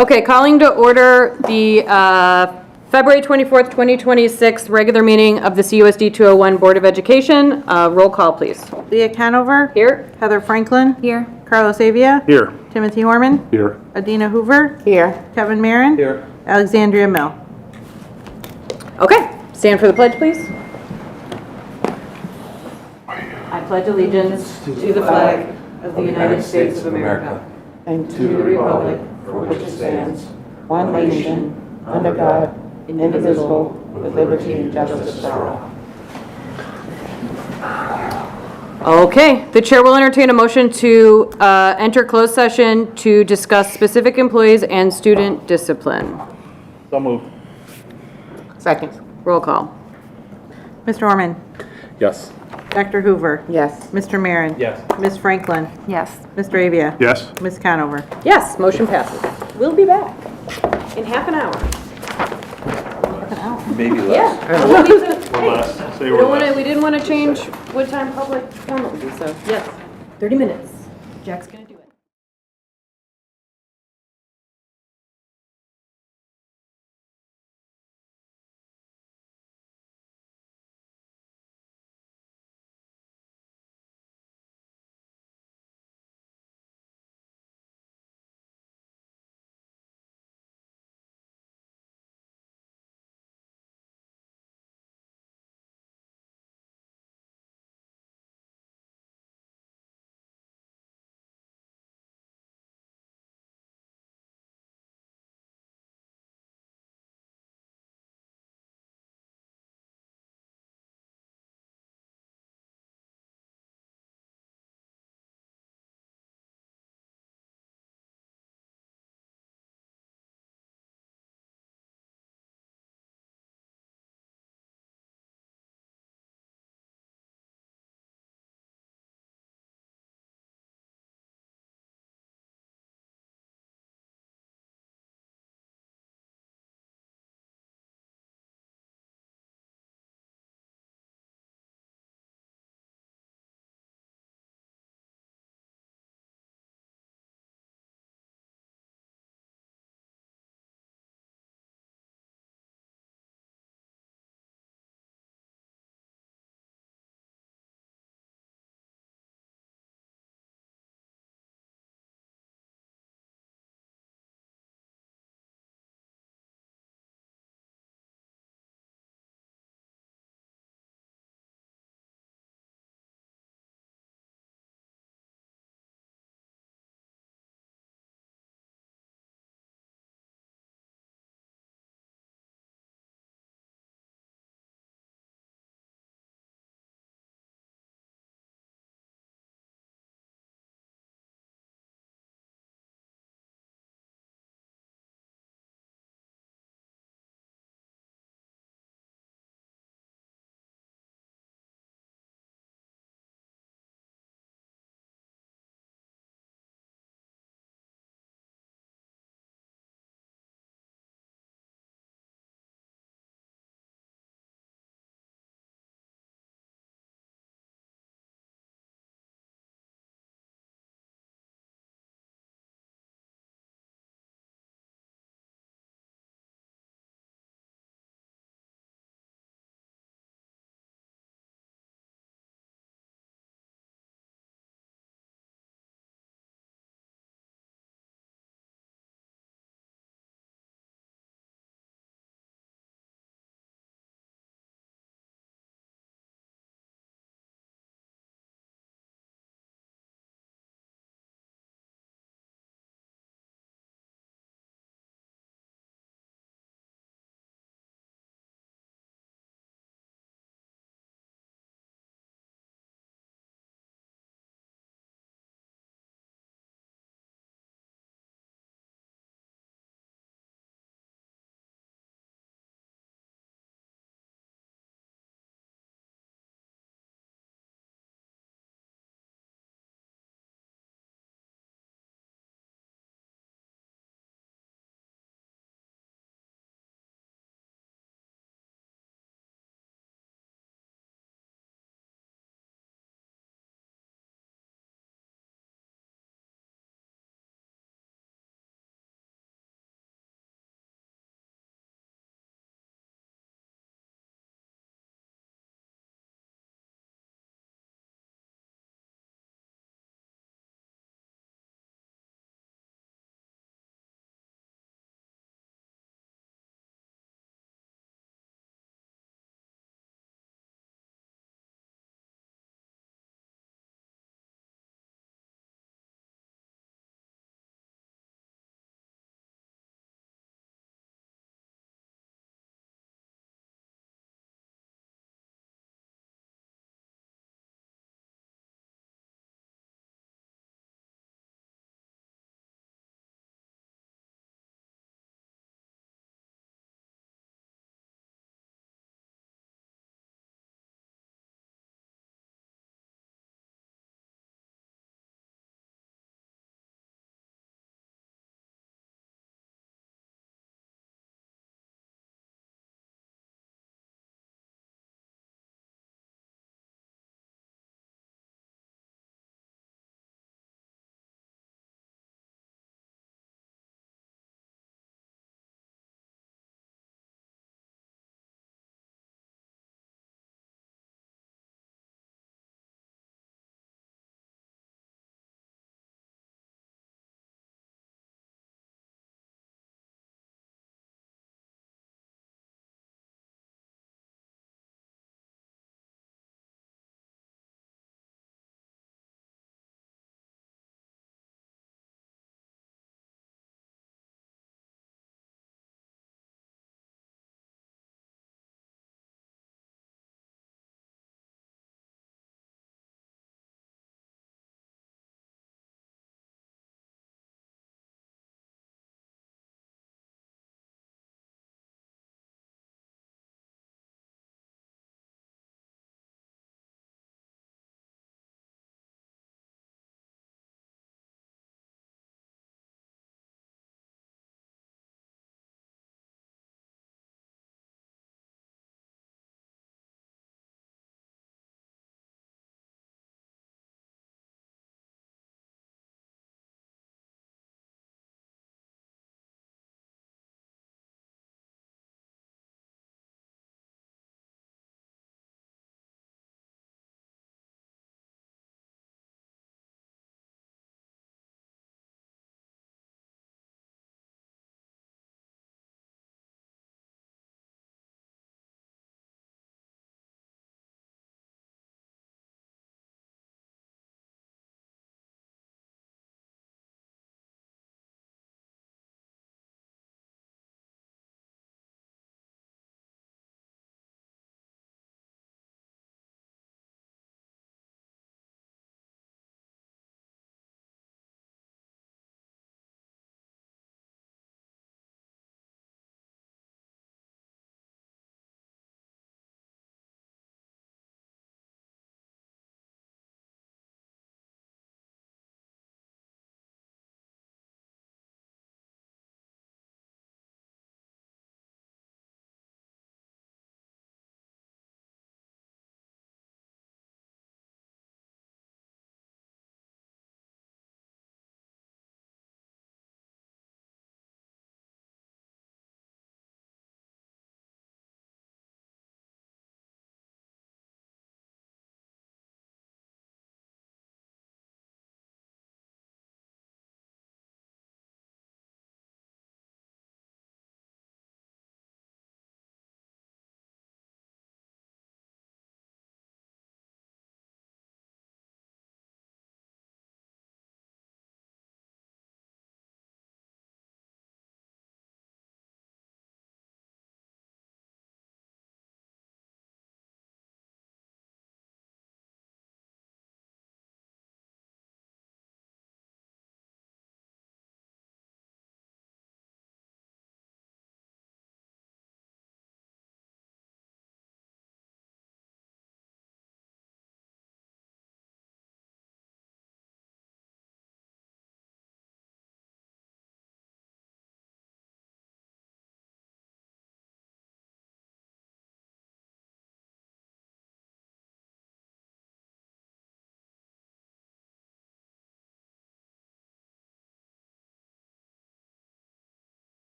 Okay, calling to order the February 24th, 2026 regular meeting of the CUSD 201 Board of Education. Roll call, please. Leah Canover. Here. Heather Franklin. Here. Carlos Avia. Here. Timothy Horman. Here. Adina Hoover. Here. Kevin Marin. Here. Alexandria Mill. Okay, stand for the pledge, please. I pledge allegiance to the flag of the United States of America and to the republic for which it stands, one nation, under God, indivisible, with liberty and justice for all. Okay, the chair will entertain a motion to enter closed session to discuss specific employees and student discipline. So moved. Second. Roll call. Mr. Horman. Yes. Dr. Hoover. Yes. Mr. Marin. Yes. Ms. Franklin. Yes. Mr. Avia. Yes. Ms. Conover. Yes, motion passes. We'll be back in half an hour. Maybe less. Yeah. We'll leave the- Or less. Say We we're don't less. want to. We didn't want to change what time public comment would be. So yes, 30 minutes. Jack's gonna do it.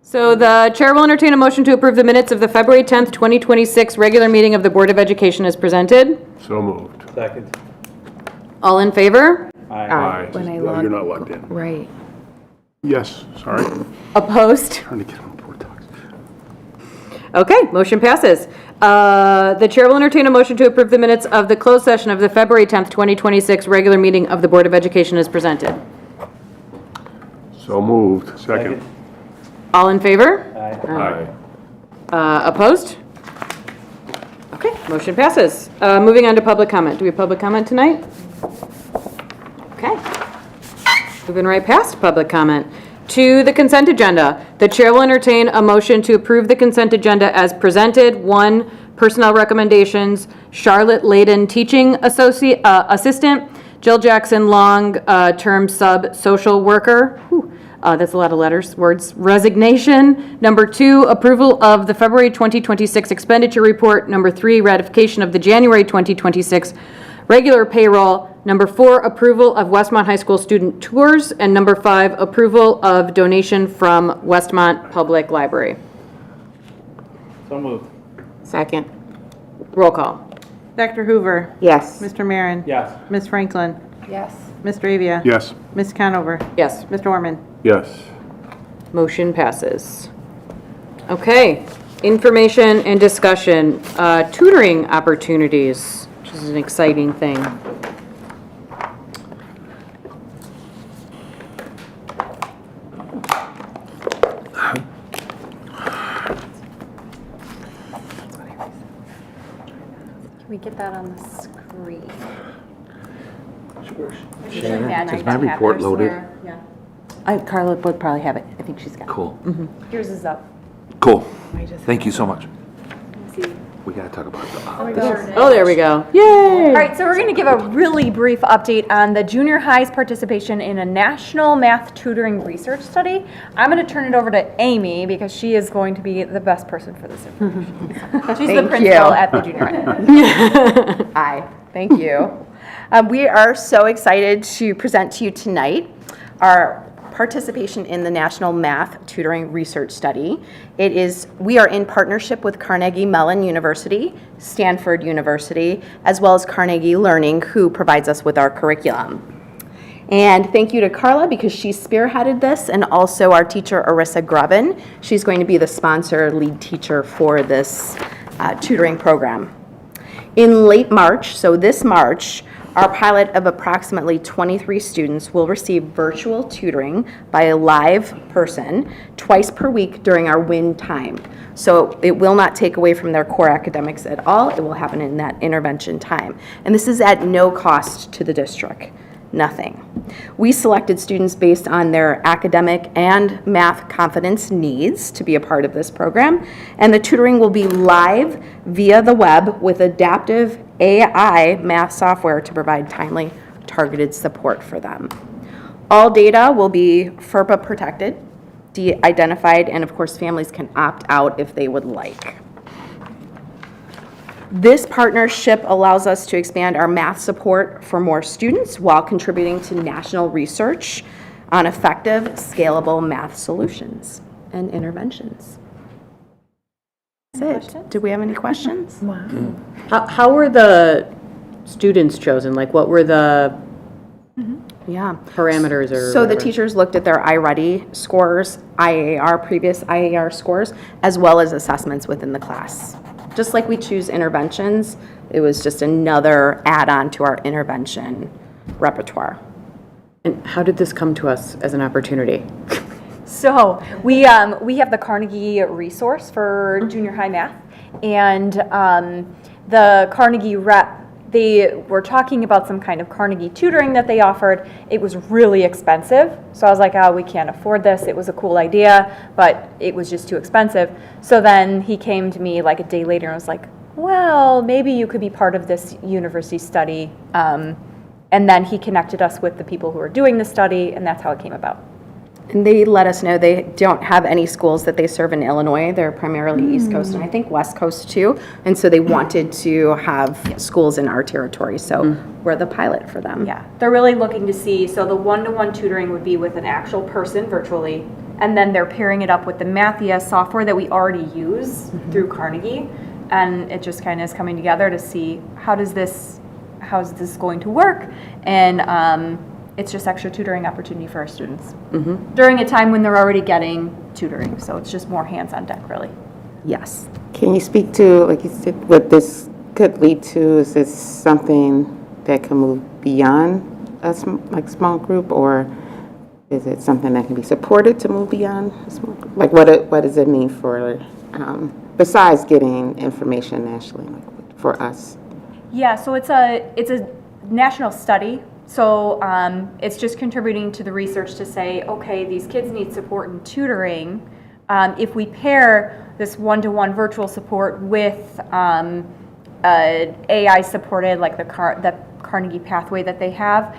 So the chair will entertain a motion to approve the minutes of the February 10th, 2026 regular meeting of the Board of Education as presented. So moved. Second. All in favor? Aye. When I No, log- you're not logged in. Right. Yes, sorry. Opposed? Trying to get on board docs. Okay, motion passes. The chair will entertain a motion to approve the minutes of the closed session of the February 10th, 2026 regular meeting of the Board of Education as presented. So moved. Second. All in favor? Aye. Opposed? Okay, motion passes. Moving on to public comment. Do we have public comment tonight? Okay. Moving right past public comment. To the consent agenda. The chair will entertain a motion to approve the consent agenda as presented. 1, personnel recommendations, Charlotte Layden, teaching assistant, Jill Jackson, long-term social worker. Whew. That's a lot of words. Resignation. Number 2, approval of the February 2026 expenditure report. Number 3, ratification of the January 2026 regular payroll. Number 4, approval of Westmont High School student tours. And number 5, approval of donation from Westmont Public Library. So moved. Second. Roll call. Dr. Hoover. Yes. Mr. Marin. Yes. Ms. Franklin. Yes. Mr. Avia. Yes. Ms. Conover. Yes. Mr. Orman. Yes. Motion passes. Okay, information and discussion, tutoring opportunities, which is an exciting thing. Can we get that on the screen? Is my report loaded? Carla would probably have it. I think she's got it. Cool. Yours is up. Cool. Thank you so much. See. We gotta talk about Oh, there we go. Yay! All right, so we're going to give a really brief update on the junior high's participation in a national math tutoring research study. I'm going to turn it over to Amy because she is going to be the best person for this information. She's the principal at the junior high. Hi, thank you. We are so excited to present to you tonight our participation in the National Math Tutoring Research Study. We are in partnership with Carnegie Mellon University, Stanford University, as well as Carnegie Learning, who provides us with our curriculum. And thank you to Carla because she spearheaded this, and also our teacher, Arissa Grubin. She's going to be the sponsor lead teacher for this tutoring program. In late March, so this March, our pilot of approximately 23 students will receive virtual tutoring by a live person twice per week during our WIN time. So it will not take away from their core academics at all. It will happen in that intervention time. And this is at no cost to the district. Nothing. We selected students based on their academic and math confidence needs to be a part of this program, and the tutoring will be live via the web with adaptive AI math software to provide timely, targeted support for them. All data will be FERPA protected, de-identified, and of course families can opt out if they would like. This partnership allows us to expand our math support for more students while contributing to national research on effective, scalable math solutions and interventions. That's it. Do we have any questions? How were the students chosen? Like, what were the Yeah. parameters or So the whatever? teachers looked at their iReady scores, previous IAR scores, as well as assessments within the class. Just like we choose interventions, it was just another add-on to our intervention repertoire. And how did this come to us as an opportunity? So we have the Carnegie resource for junior high math, and the Carnegie rep, they were talking about some kind of Carnegie tutoring that they offered. It was really expensive, so I was like, oh, we can't afford this. It was a cool idea, but it was just too expensive. So then he came to me like a day later and was like, well, maybe you could be part of this university study. And then he connected us with the people who are doing the study, and that's how it came about. And they let us know they don't have any schools that they serve in Illinois. They're primarily East Coast and I think West Coast too. And so they wanted to have schools in our territory. So we're the pilot for them. Yeah, they're really looking to see, so the one-to-one tutoring would be with an actual person virtually, and then they're pairing it up with the Math ES software that we already use through Carnegie, and it just kind of is coming together to see how is this going to work, and it's just extra tutoring opportunity for our students during a time when they're already getting tutoring, so it's just more hands on deck, really. Yes. Can you speak to, like you said, what this could lead to? Is this something that can move beyond a small group, or is it something that can be supported to move beyond a small group? Like, what does it mean for, besides getting information nationally, like for us? Yeah, so it's a national study. So it's just contributing to the research to say, okay, these kids need support and tutoring. If we pair this one-to-one virtual support with AI supported, like the Carnegie pathway that they have,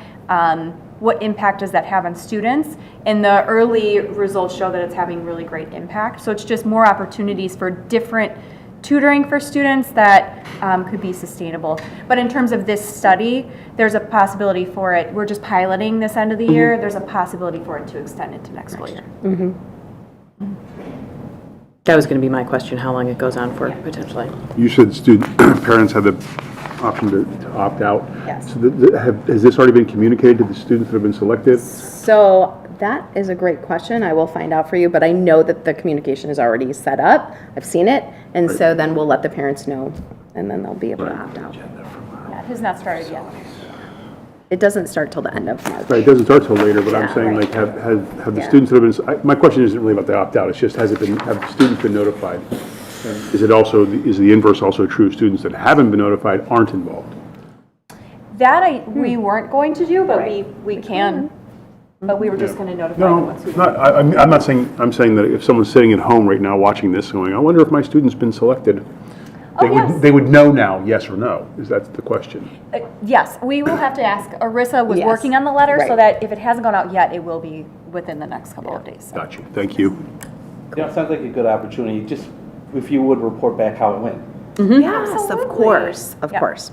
what impact does that have on students? And the early results show that it's having really great impact. So it's just more opportunities for different tutoring for students that could be sustainable. But in terms of this study, there's a possibility for it. We're just piloting this end of the year. There's a possibility for it to extend into next school year. That was going to be my question, how long it goes on for potentially. You said parents have the option to opt out. Yes. So has this already been communicated to the students that have been selected? So that is a great question. I will find out for you, but I know that the communication is already set up. I've seen it, and so then we'll let the parents know, and then they'll be able to opt out. Yeah, it has not started yet. It doesn't start till the end of March. Right, it doesn't start till later, but I'm Yeah, saying, right. like, have the Yeah. students that have been, my question isn't really about the opt-out, it's just, have students been notified? And is the inverse also true? Students that haven't been notified aren't involved? That we weren't going to do, but we can. But we were just going to notify the No, ones who. I'm not saying, I'm saying that if someone's sitting at home right now watching this going, I wonder if my student's been selected, yes. they would know now, yes or no, is that the question? Yes, we will have to ask. Arissa was Yes. working on the letter, so Right. that if it hasn't gone out yet, it will be within the next couple of days. So. Got you, thank you. Yeah, it sounds like a good opportunity, just if you would report back how it went. Yes, of Absolutely. course, of Yeah. course.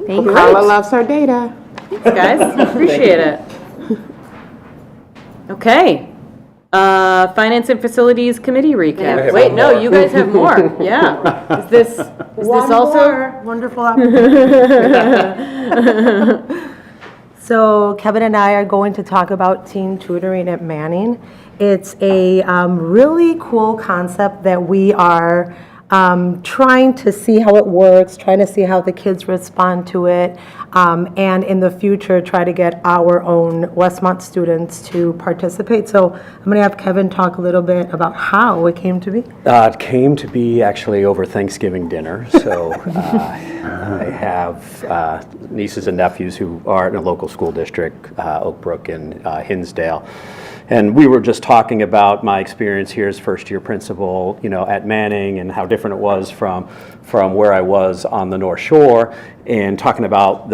Well, Carla loves her data. Guys, appreciate it. Okay. Finance and Facilities Committee recap. Wait, no, you guys have more. Yeah. Is this also? Wonderful opportunity. So Kevin and I are going to talk about teen tutoring at Manning. It's a really cool concept that we are trying to see how it works, trying to see how the kids respond to it, and in the future, try to get our own Westmont students to participate. So I'm going to have Kevin talk a little bit about how it came to be. It came to be actually over Thanksgiving dinner. So I have nieces and nephews who are in a local school district, Oak Brook and Hinsdale. And we were just talking about my experience here as first-year principal, at Manning, and how different it was from where I was on the North Shore, and talking about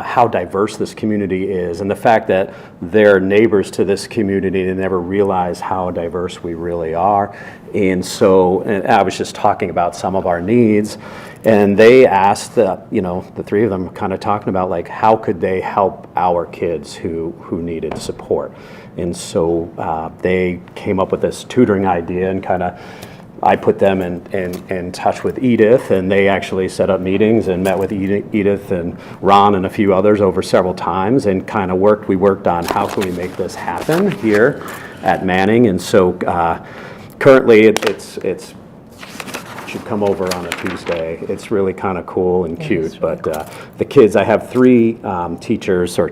how diverse this community is, and the fact that they're neighbors to this community and never realize how diverse we really are. And so I was just talking about some of our needs, and they asked, the three of them kind of talking about, like, how could they help our kids who needed support. And so they came up with this tutoring idea, and I put them in touch with Edith, and they actually set up meetings and met with Edith and Ron and a few others over several times, and we worked on how can we make this happen here at Manning. And so currently it should come over on a Tuesday. It's really kind of cool and cute. But the kids, I have three teachers, or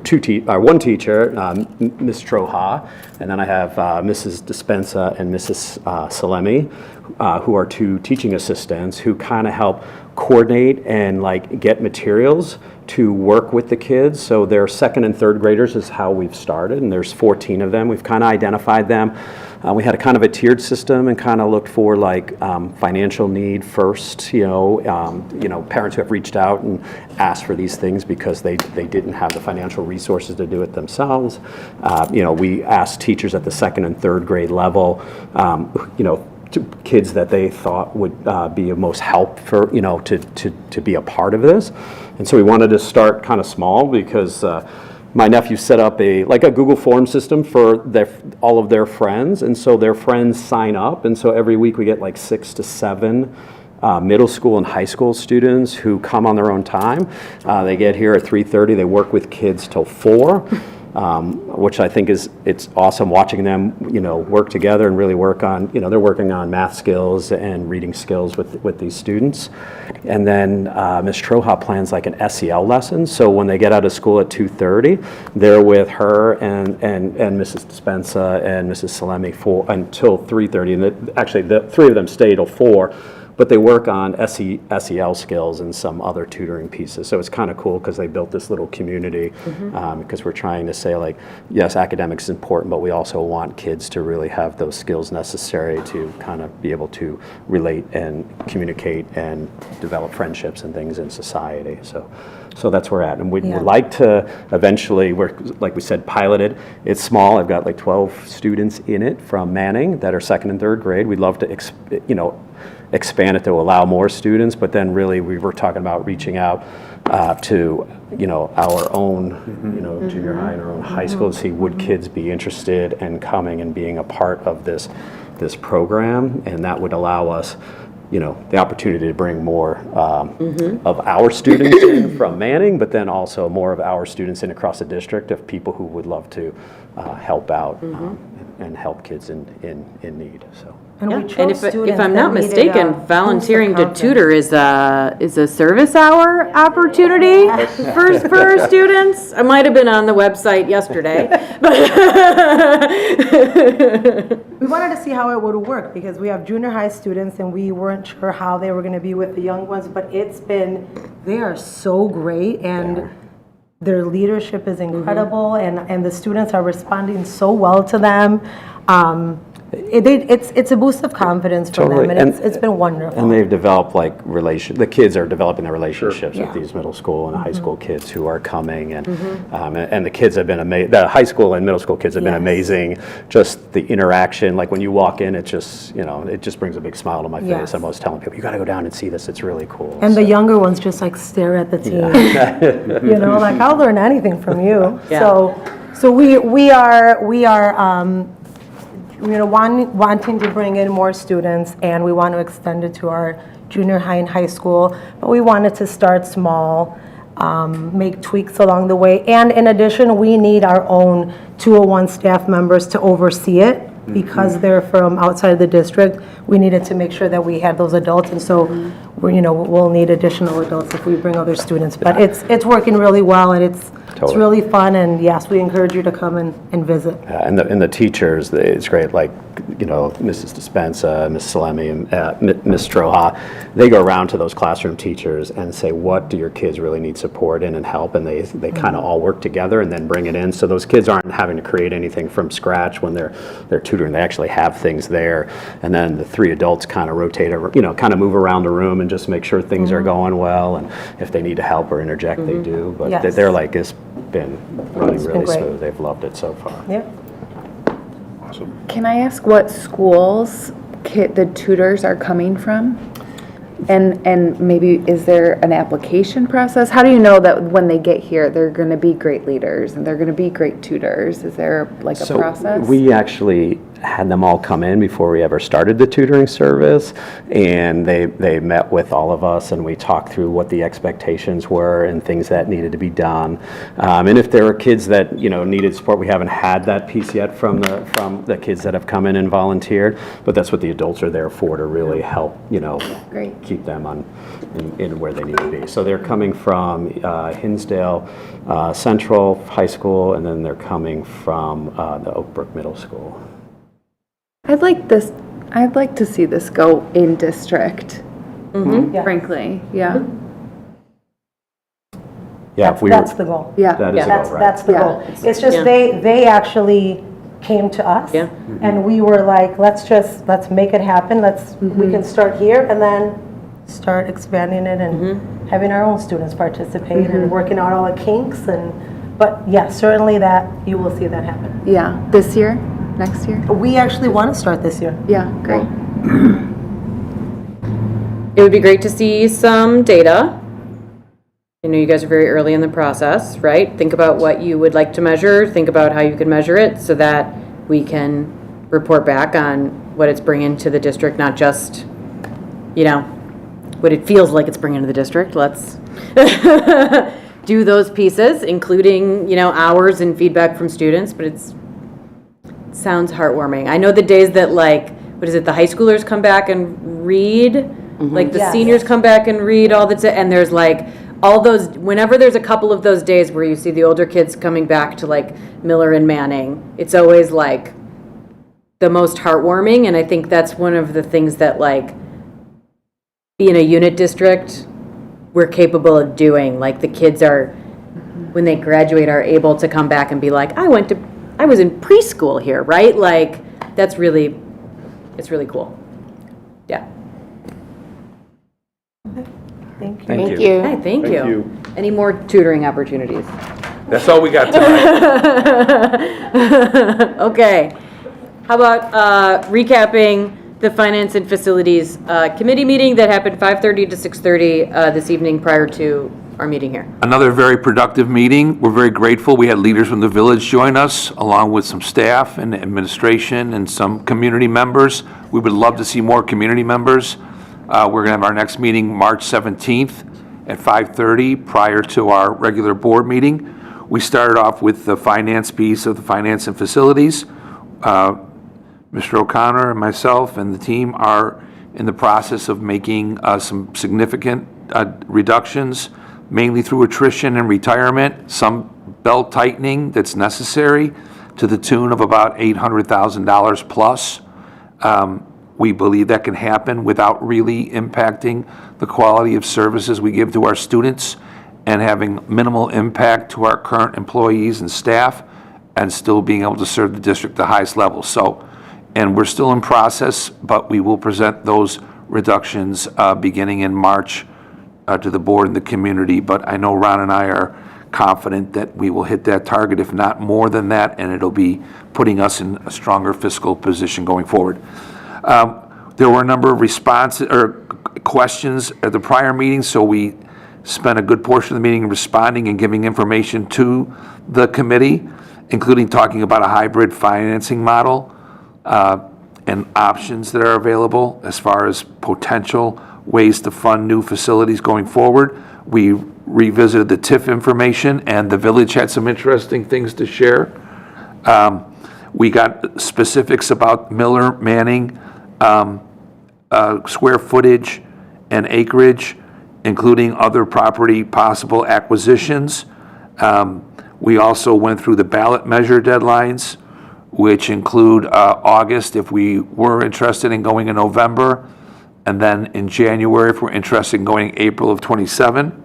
one teacher, Ms. Troha, and then I have Mrs. Dispensa and Mrs. Salemi, who are two teaching assistants who kind of help coordinate and get materials to work with the kids. So they're second and third graders is how we've started, and there's 14 of them. We've kind of identified them. We had a kind of a tiered system and kind of looked for financial need first, parents who have reached out and asked for these things because they didn't have the financial resources to do it themselves. We asked teachers at the second and third grade level, to kids that they thought would be of most help for, to be a part of this. And so we wanted to start kind of small because my nephew set up a Google form system for all of their friends, and so their friends sign up, and so every week we get like 6 to 7 middle school and high school students who come on their own time. They get here at 3:30. They work with kids till 4, which I think it's awesome watching them, work together and really work on, they're working on math skills and reading skills with these students. And then Ms. Troha plans like an SEL lesson. So when they get out of school at 2:30, they're with her and Mrs. Dispenza and Mrs. Salemi until 3:30. And actually, the 3 of them stay till 4. But they work on SEL skills and some other tutoring pieces. So it's kind of cool because they built this little community because we're trying to say, like, yes, academics is important, but we also want kids to really have those skills necessary to kind of be able to relate and communicate and develop friendships and things in society. So that's where we're at. And we'd like to eventually, like we said, pilot it. It's small. I've got like 12 students in it from Manning that are 2nd and 3rd grade. We'd love to, expand it to allow more students, but then really we were talking about reaching out to our own junior high and our own high school to see would kids be interested in coming and being a part of this program, and that would allow us the opportunity to bring more of our students in from Manning, but then also more of our students in across the district of people who would love to help out and help kids in need. So. And if I'm not mistaken, volunteering to tutor is a service hour opportunity for students. I might have been on the website yesterday. We wanted to see how it would work because we have junior high students and we weren't sure how they were going to be with the young ones, but they are so great and their leadership is incredible and the students are responding so well to them. It's a boost of confidence for them, and it's been wonderful. And they've developed the kids are developing their relationships with these middle school and high school kids who are coming, and the kids have been amazing. The high school and middle school kids have been amazing. Just the interaction, like when you walk in, it just brings a big smile to my face. I'm always telling people, you got to go down and see this. It's really cool. And the younger ones just stare at the team. I'll learn anything from you. So we are. Wanting to bring in more students, and we want to extend it to our junior high and high school, but we wanted to start small, make tweaks along the way, and in addition, we need our own 201 staff members to oversee it because they're from outside the district. We needed to make sure that we had those adults, and so we'll need additional adults if we bring other students. But it's working really well, and it's really fun, and yes, we encourage you to come and visit. And the teachers, it's great. Like Mrs. Dispenza, Ms. Salemi, and Ms. Troha, they go around to those classroom teachers and say, what do your kids really need support in and help? And they kind of all work together and then bring it in. So those kids aren't having to create anything from scratch when they're tutoring. They actually have things there, and then the 3 adults kind of rotate, kind of move around the room and just make sure things are going well. And if they need to help or interject, they do. But they're it's been running really smooth. They've loved it so far. Yeah. Awesome. Can I ask what schools the tutors are coming from? And maybe is there an application process? How do you know that when they get here, they're going to be great leaders and they're going to be great tutors? Is there a process? We actually had them all come in before we ever started the tutoring service, and they met with all of us and we talked through what the expectations were and things that needed to be done. And if there were kids that needed support, we haven't had that piece yet from the kids that have come in and volunteered, but that's what the adults are there for, to really help keep them in where they need to be. So they're coming from Hinsdale Central High School, and then they're coming from the Oak Brook Middle School. I'd like to see this go in district. Frankly, Yeah, That's the goal. Yeah. That is the goal, right? That's the goal. It's just they actually came to us, and we were like, let's make it happen. We can start here and then start expanding it and having our own students participate and working out all the kinks. But certainly that you will see that happen. Yeah, this year, next year. We actually want to start this year. Yeah, great. It would be great to see some data I know you guys are very early in the process, right? Think about what you would like to measure, think about how you can measure it so that we can report back on what it's bringing to the district, not just, what it feels like it's bringing to the district. Let's do those pieces, including, hours and feedback from students, but it sounds heartwarming. I know the days that the high schoolers come back and read, the seniors come back and read and there's all those, whenever there's a couple of those days where you see the older kids coming back to Miller and Manning, it's always the most heartwarming. And I think that's one of the things that being a unit district, we're capable of doing. The kids are, when they graduate, are able to come back and be like, I was in preschool here, right? It's really cool. Yeah. Thank Thank you. you. Hey, thank you. Thank you. Any more tutoring opportunities? That's all we got tonight. Okay. How about recapping the Finance and Facilities Committee meeting that happened 5:30 to 6:30 this evening prior to our meeting here? Another very productive meeting. We're very grateful. We had leaders from the village join us, along with some staff and administration and some community members. We would love to see more community members. We're going to have our next meeting March 17th at 5:30 prior to our regular board meeting. We started off with the finance piece of the Finance and Facilities. Mr. O'Connor and myself and the team are in the process of making some significant reductions, mainly through attrition and retirement, some belt tightening that's necessary to the tune of about $800,000 plus. We believe that can happen without really impacting the quality of services we give to our students and having minimal impact to our current employees and staff and still being able to serve the district at the highest level. And we're still in process, but we will present those reductions beginning in March to the board and the community. But I know Ron and I are confident that we will hit that target, if not more than that, and it'll be putting us in a stronger fiscal position going forward. There were a number of questions at the prior meeting, so we spent a good portion of the meeting responding and giving information to the committee, including talking about a hybrid financing model and options that are available as far as potential ways to fund new facilities going forward. We revisited the TIF information, and the village had some interesting things to share. We got specifics about Miller, Manning, square footage and acreage, including other property possible acquisitions. We also went through the ballot measure deadlines, which include August if we were interested in going in November, and then in January if we're interested in going April of '27.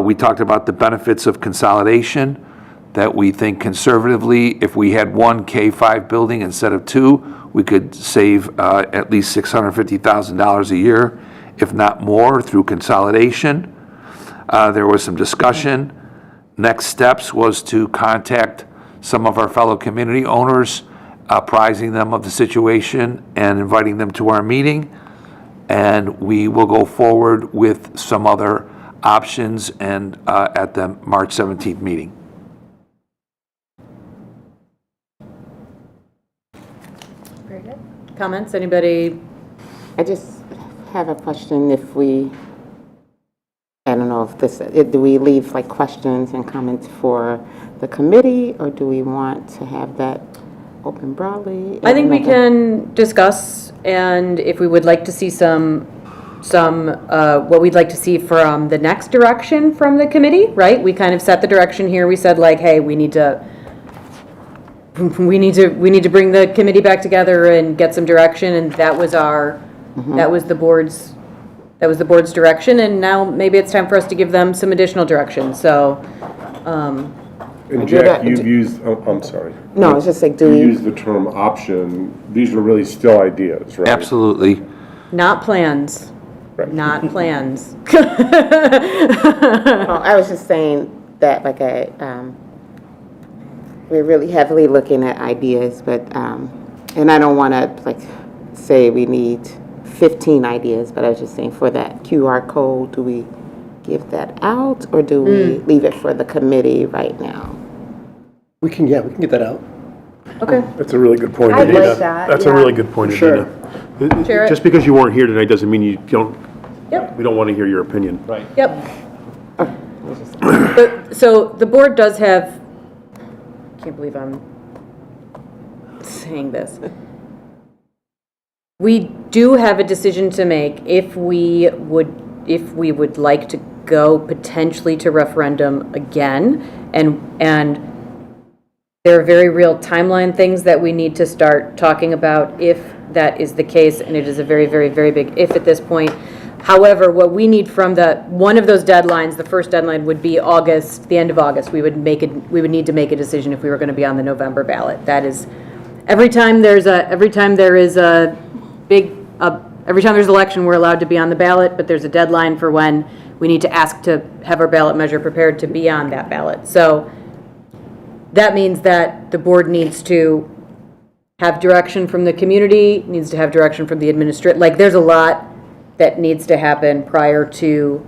We talked about the benefits of consolidation, that we think conservatively, if we had one K-5 building instead of two, we could save at least $650,000 a year, if not more, through consolidation. There was some discussion. Next steps was to contact some of our fellow community owners, apprising them of the situation and inviting them to our meeting. And we will go forward with some other options and at the March 17th meeting. Very good. Comments? Anybody? I just have a question I don't know if do we leave questions and comments for the committee, or do we want to have that open broadly? I think we can discuss, and if we would like to see what we'd like to see from the next direction from the committee, right? We kind of set the direction here. We said hey, we need to bring the committee back together and get some direction, and that was that was the board's direction, and now maybe it's time for us to give them some additional direction. So, and Jack, you've used, I'm sorry. No, it's just You use the term option. These are really still ideas, right? Absolutely. not plans. Right. Not plans. Oh, I was just saying that we're really heavily looking at ideas, but and I don't want to say we need 15 ideas, but I was just saying for that QR code, give that out, or do we leave it for the committee right now? We can get that out. Okay. That's a really good point, I'd Adina. like that, That's a yeah. really good point, Sure. Adina. Jarrett? Just because you weren't here tonight doesn't mean you don't, Yep. we don't want to hear your opinion. Right. Yep. So the board does have, can't believe I'm saying this. We do have a decision to make if we would like to go potentially to referendum again. And there are very real timeline things that we need to start talking about if that is the case, and it is a very, very, very big if at this point. However, what we need from one of those deadlines, the first deadline would be August, the end of August. We would need to make a decision if we were going to be on the November ballot. That is, every time there's election, we're allowed to be on the ballot, but there's a deadline for when we need to ask to have our ballot measure prepared to be on that ballot. So that means that the board needs to have direction from the community, needs to have direction from the administrator. Like, there's a lot that needs to happen prior to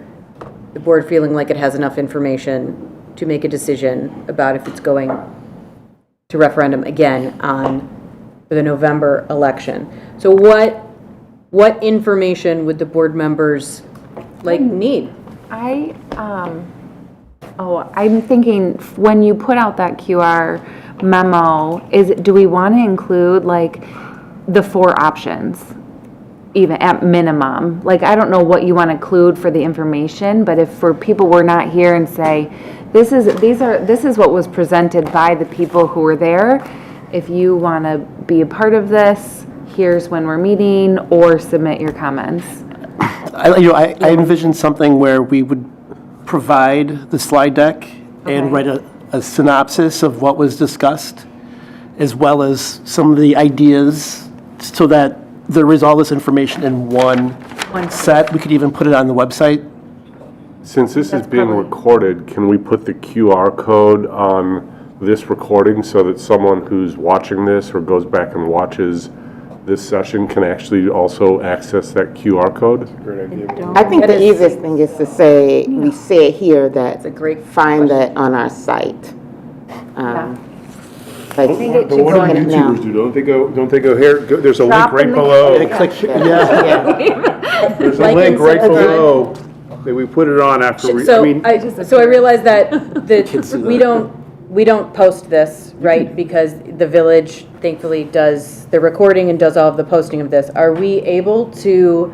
the board feeling like it has enough information to make a decision about if it's going to referendum again for the November election. So what information would the board members need? I'm thinking when you put out that QR memo, do we want to include like the 4 options? Even at minimum, like, I don't know what you want to include for the information, but if for people were not here and say, this is what was presented by the people who were there. If you want to be a part of this, here's when we're meeting, or submit your comments. I envisioned something where we would provide the slide deck and write a synopsis of what was discussed, as well as some of the ideas, so that there is all this information in one set. We could even put it on the website. Since this is being recorded, can we put the QR code on this recording so that someone who's watching this or goes back and watches this session can actually also access that QR code? I think the easiest thing is to say, we say it here that, find that on our site. But what do YouTubers do? Don't they go here? There's a link right below. Click here. Yeah. There's a link right below. We put it on after So I realize that we don't post this, right? Because the village thankfully does the recording and does all of the posting of this. Are we able to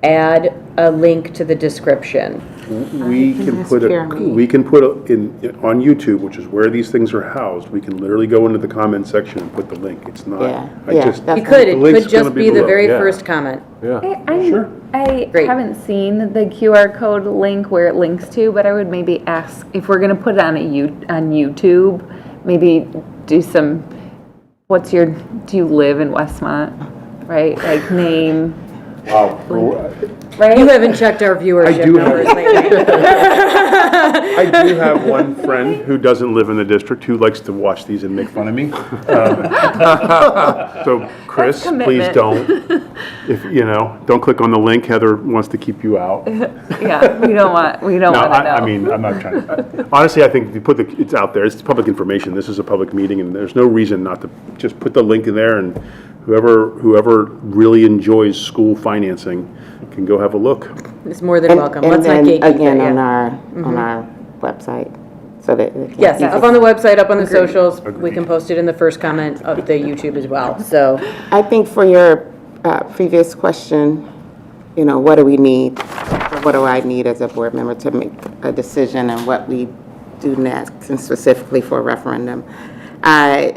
add a link to the description? We can put it on YouTube, which is where these things are housed. We can literally go into the comment section and put the link. It's not. It could just be the very first comment. Sure. I haven't seen the QR code link where it links to, but I would maybe ask if we're going to put it on on YouTube, maybe do some. Do you live in Westmont? Right, like name. Wow. Right? You haven't checked our viewership numbers lately. I do have one friend who doesn't live in the district who likes to watch these and make fun of me. So Chris, please don't. Don't click on the link. Heather wants to keep you out. Yeah, we don't want to know. I mean, I'm not trying to. Honestly, I think if you put it's out there. It's public information. This is a public meeting, and there's no reason not to just put the link in there, and whoever really enjoys school financing can go have a look. It's more than welcome. And Let's not then gatekeep again it, on our website, so that yes, up on the website, up on the socials. We can post it in the first comment of the YouTube as well. So I think for your previous question, what do we need? Or what do I need as a board member to make a decision on what we do next, and specifically for a referendum? I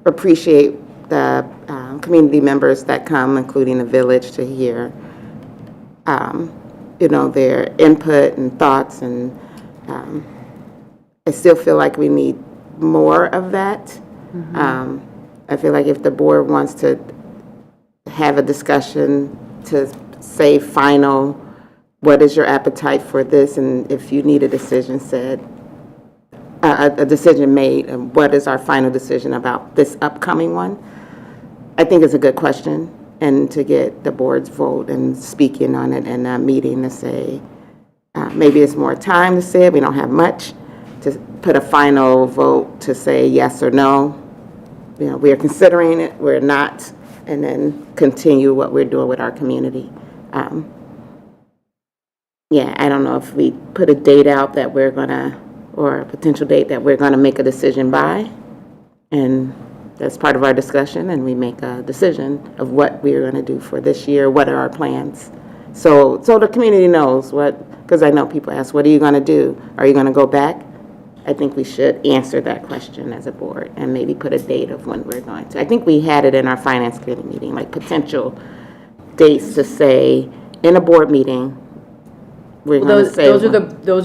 appreciate the community members that come, including the village, to hear, their input and thoughts, and I still feel like we need more of that. I feel like if the board wants to have a discussion to say final, what is your appetite for this, and if you need a decision said, a decision made, and what is our final decision about this upcoming one? I think it's a good question, and to get the board's vote and speaking on it in a meeting to say, maybe it's more time to say it, we don't have much, to put a final vote to say yes or no. You know, we are considering it, we're not, and then continue what we're doing with our community. Yeah, I don't know if we put a date out that we're gonna, or a potential date that we're gonna make a decision by, and that's part of our discussion, and we make a decision of what we're gonna do for this year, what are our plans. So the community knows what, because I know people ask, what are you gonna do? Are you gonna go back? I think we should answer that question as a board and maybe put a date of when we're going to. I think we had it in our finance committee meeting, like potential dates to say, in a board meeting, we're going to say. Those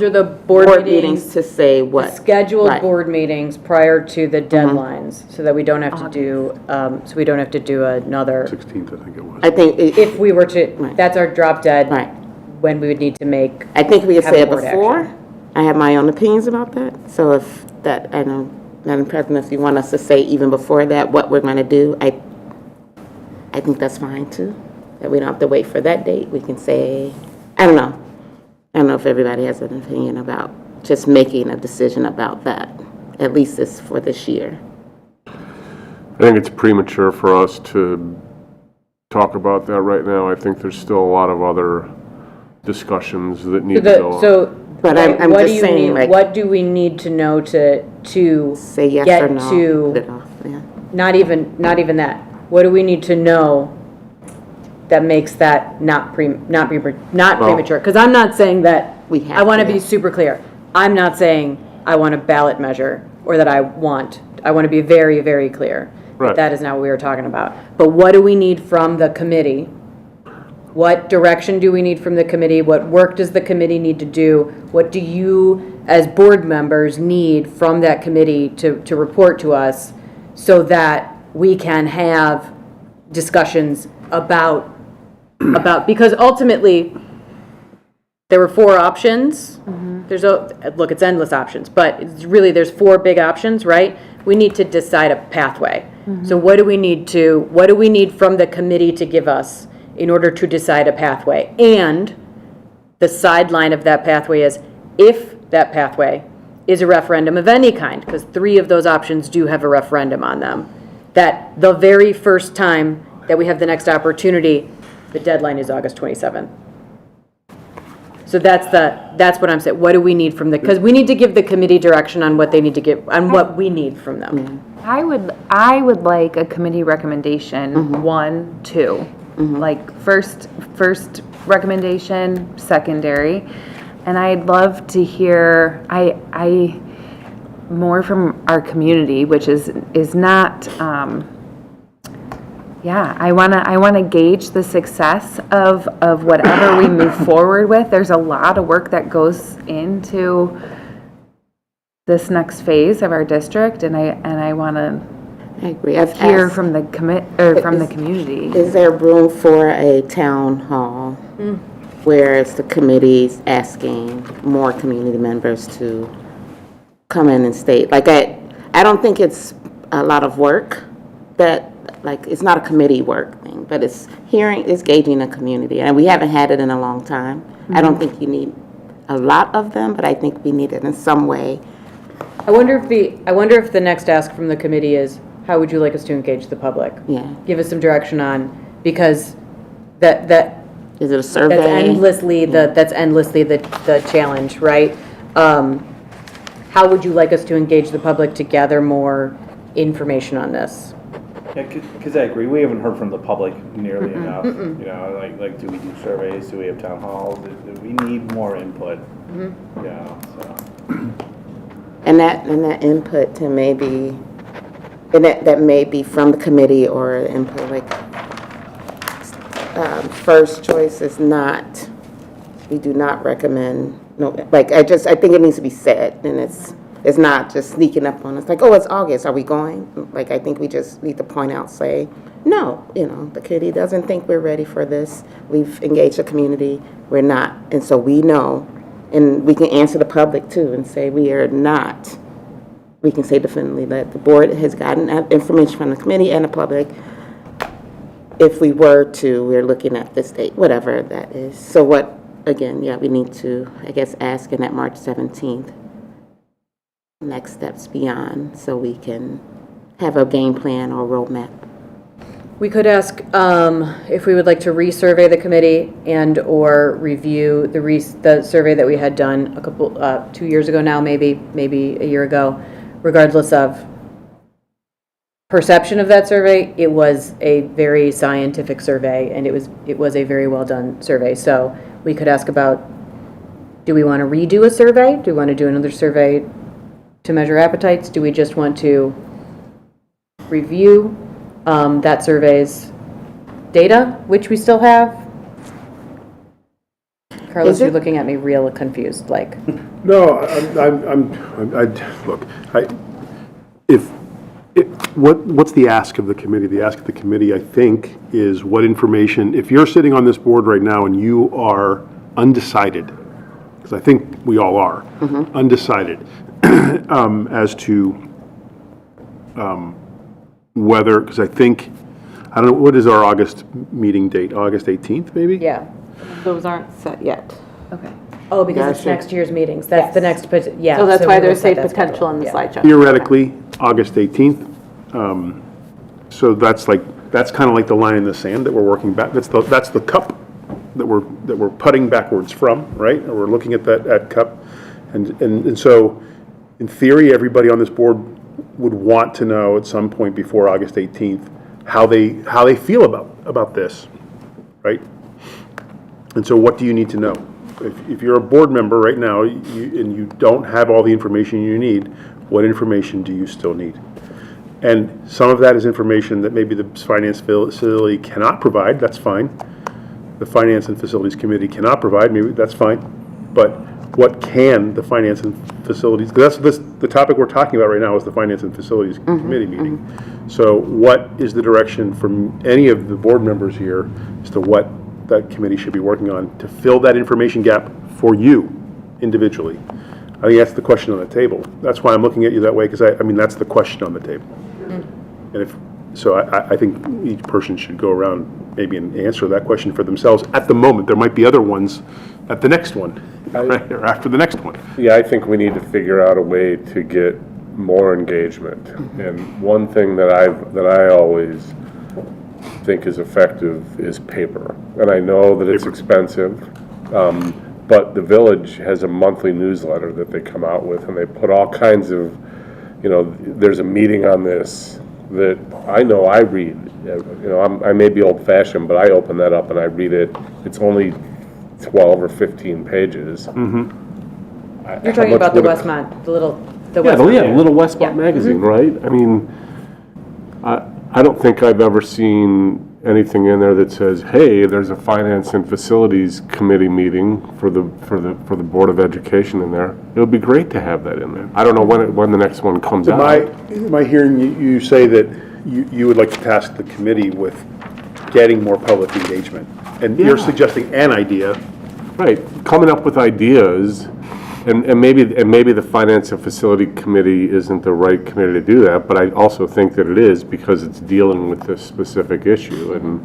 are the board meetings, to say what. scheduled Right. board meetings prior to the deadlines, so that we don't have to do, another, 16th, I think it was. I think, if we were to, Right. that's our drop dead. Right. When we would need to make. I think we could have say a it board before. action. I have my own opinions about that. So if that, I know, Madam President, if you want us to say even before that what we're going to do, I think that's fine too. That we don't have to wait for that date. We can say, I don't know. I don't know if everybody has an opinion about just making a decision about that. At least it's for this year. I think it's premature for us to talk about that right now. I think there's still a lot of other discussions that need to go on. But I'm what just do you saying, need- like- What do we need to know to Say yes get or no. to, Put it off, yeah. not even that. What do we need to know that makes that not premature? Because I'm not saying that, We have I want to to. be super clear. I'm not saying I want a ballot measure, or that I want to be very, very clear. Right. That is not what we were talking about. But what do we need from the committee? What direction do we need from the committee? What work does the committee need to do? What do you, as board members, need from that committee to report to us, so that we can have discussions about, because ultimately, there were 4 options. Look, it's endless options, but it's really, there's 4 big options, right? We need to decide a pathway. So what do we need from the committee to give us in order to decide a pathway? And the sideline of that pathway is, if that pathway is a referendum of any kind, because 3 of those options do have a referendum on them, that the very first time that we have the next opportunity, the deadline is August 27th. So that's what I'm saying. What do we need from because we need to give the committee direction on what they need to give, on what we need from them. I would like a committee recommendation, 1, 2. Like first recommendation, secondary. And I'd love to hear I more from our community, which is not I want to gauge the success of whatever we move forward with. There's a lot of work that goes into this next phase of our district, and I want to I agree. I've hear asked, from the community. is there room for a town hall where it's the committee's asking more community members to come in and state? Like, I don't think it's a lot of work that, like, it's not a committee work thing, but it's gauging a community. And we haven't had it in a long time. I don't think you need a lot of them, but I think we need it in some way. I wonder if the next ask from the committee is, how would you like us to engage the public? Yeah. Give us some direction on, because that Is it a survey? that's endlessly the challenge, right? How would you like us to engage the public to gather more information on this? Yeah, because I agree, we haven't heard from the public nearly enough. You know, like, do we do surveys? Do we have town halls? We need more input. You know, so. And that input to maybe, and that may be from the committee or input, like, first choice is not, we do not recommend, no, like, I think it needs to be said, and it's not just sneaking up on us, like, oh, it's August, are we going? Like, I think we just need to point out, say, no, you know, the committee doesn't think we're ready for this. We've engaged the community, we're not, and so we know, and we can answer the public too and say we are not. We can say definitively that the board has gotten information from the committee and the public. If we were to, we're looking at this date, whatever that is. So what again, yeah, we need to, I guess, ask in that March 17th, next steps beyond, so we can have a game plan or roadmap. We could ask if we would like to resurvey the committee and/or review the survey that we had done 2 years ago now, maybe a year ago, regardless of perception of that survey. It was a very scientific survey, and it was a very well-done survey. So we could ask about, do we want to redo a survey? Do we want to do another survey to measure appetites? Do we just want to review that survey's data, which we still have? Carlos, you're looking at me real confused, like. No, what's the ask of the committee? The ask of the committee, I think, is what information, if you're sitting on this board right now and you are undecided, because I think we all are, undecided as to whether, because I think, I don't know, what is our August meeting date? August 18th, maybe? Yeah. Those aren't set yet. Okay. Oh, because it's next year's meetings. That's the next, yeah. So that's why we will there's set a that potential in the schedule. slideshow. Theoretically, August 18th. So that's kind of like the line in the sand that we're working back. That's the cup that we're putting backwards from, right? And we're looking at that cup, and so in theory, everybody on this board would want to know at some point before August 18th how they feel about this, right? And so what do you need to know? If you're a board member right now and you don't have all the information you need, what information do you still need? And some of that is information that maybe the Finance Facility cannot provide, that's fine. The Finance and Facilities Committee cannot provide, maybe that's fine. But what can the Finance and Facilities, because that's the topic we're talking about right now is the Finance and Facilities Committee meeting. So what is the direction from any of the board members here as to what that committee should be working on to fill that information gap for you individually? I think that's the question on the table. That's why I'm looking at you that way, because I mean, that's the question on the table. And I think each person should go around maybe and answer that question for themselves at the moment. There might be other ones at the next one, right, or after the next one. Yeah, I think we need to figure out a way to get more engagement. And one thing that I always think is effective is paper. And I know that it's expensive, but the village has a monthly newsletter that they come out with, and they put all kinds of, there's a meeting on this that I know I read. I may be old-fashioned, but I open that up and I read it. It's only 12 or 15 pages. You're talking about the Westmont, the Westmont. Little Westmont magazine, right? I mean, I don't think I've ever seen anything in there that says, "Hey, there's a Finance and Facilities Committee meeting for the Board of Education in there." It would be great to have that in there. I don't know when the next one comes out. Am I hearing you say that you would like to task the committee with getting more public engagement? And you're suggesting an idea. Right, coming up with ideas, and maybe the Finance and Facility Committee isn't the right committee to do that, but I also think that it is because it's dealing with this specific issue, and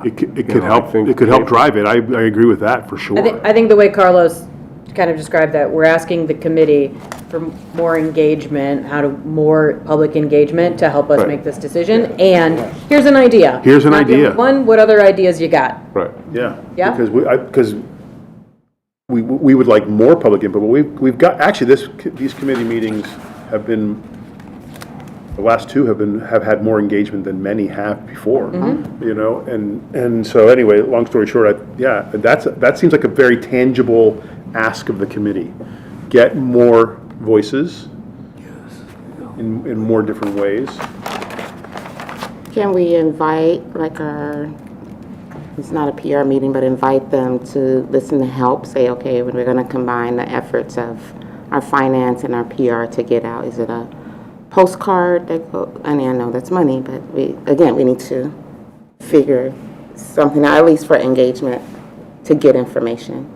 it could help drive it. I agree with that for sure. I think the way Carlos kind of described that, we're asking the committee for more engagement, more public engagement to help us make this decision. And here's an idea. Here's an Not the idea. only one, what other ideas you got? right. Yeah. Yeah? Because we would like more public input, but we've got, actually, these committee meetings have been, the last two have had more engagement than many have before, and so anyway, long story short, that seems like a very tangible ask of the committee. Get more voices in more different ways. Can we invite, it's not a PR meeting, but invite them to listen to help, say, okay, when we're going to combine the efforts of our finance and our PR to get out, is it a postcard that I know that's money, but we need to figure something out, at least for engagement, to get information.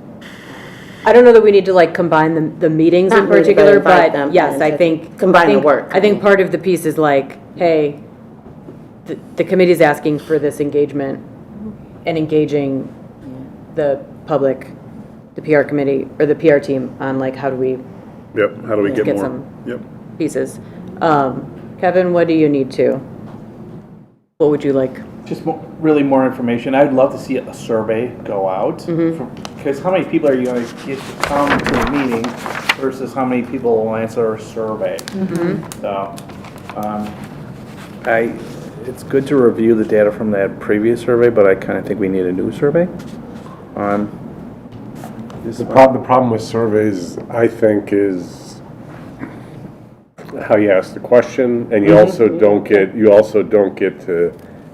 I don't know that we need to combine the meetings Not in really, particular, invite but them yes, and I just think. combine the work. I think part of the piece is hey, the committee's asking for this engagement and engaging the the PR committee, or the PR team on like, how do we Yep, how do we get get more? some Yep. pieces? Kevin, what do you need to? What would you like? Just really more information. I'd love to see a survey go out. Because how many people are you going to get to come to a meeting versus how many people will answer a survey? So, it's good to review the data from that previous survey, but I kind of think we need a new survey on this. The problem with surveys, I think, is how you ask the question, and you also don't get to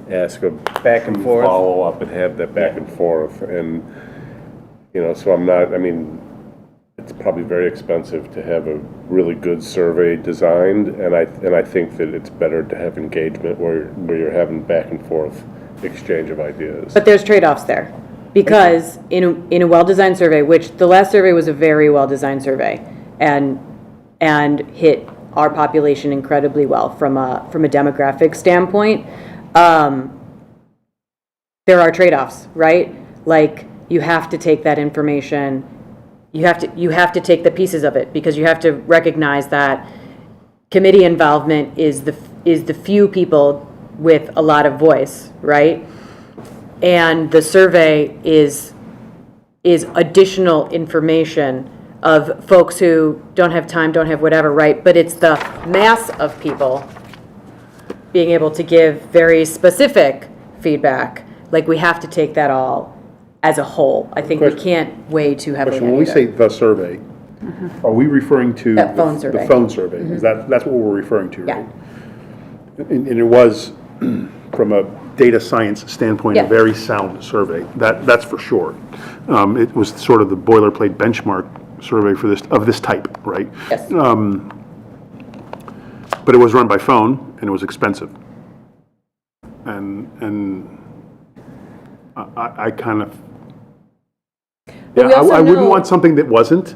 ask a Back and forth. follow up and have that back and forth, and so it's probably very expensive to have a really good survey designed, and I think that it's better to have engagement where you're having back and forth exchange of ideas. But there's trade-offs there, because in a well-designed survey, which the last survey was a very well-designed survey, and hit our population incredibly well from a demographic standpoint, there are trade-offs, right? Like, you have to take that information, you have to take the pieces of it, because you have to recognize that committee involvement is the few people with a lot of voice, right? And the survey is additional information of folks who don't have time, don't have whatever, right? But it's the mass of people being able to give very specific feedback. Like, we have to take that all as a whole. I think we can't weigh too heavily Question, on when we either. say the survey, are we referring to? That phone the survey. phone survey? Is that's what we're referring to, Yeah. right? And it was, from a data science standpoint, a Yeah. very sound survey. That's for sure. It was sort of the boilerplate benchmark survey of this type, right? Yes. But it was run by phone, and it was expensive. And I kind of, But we also I wouldn't know- want something that wasn't,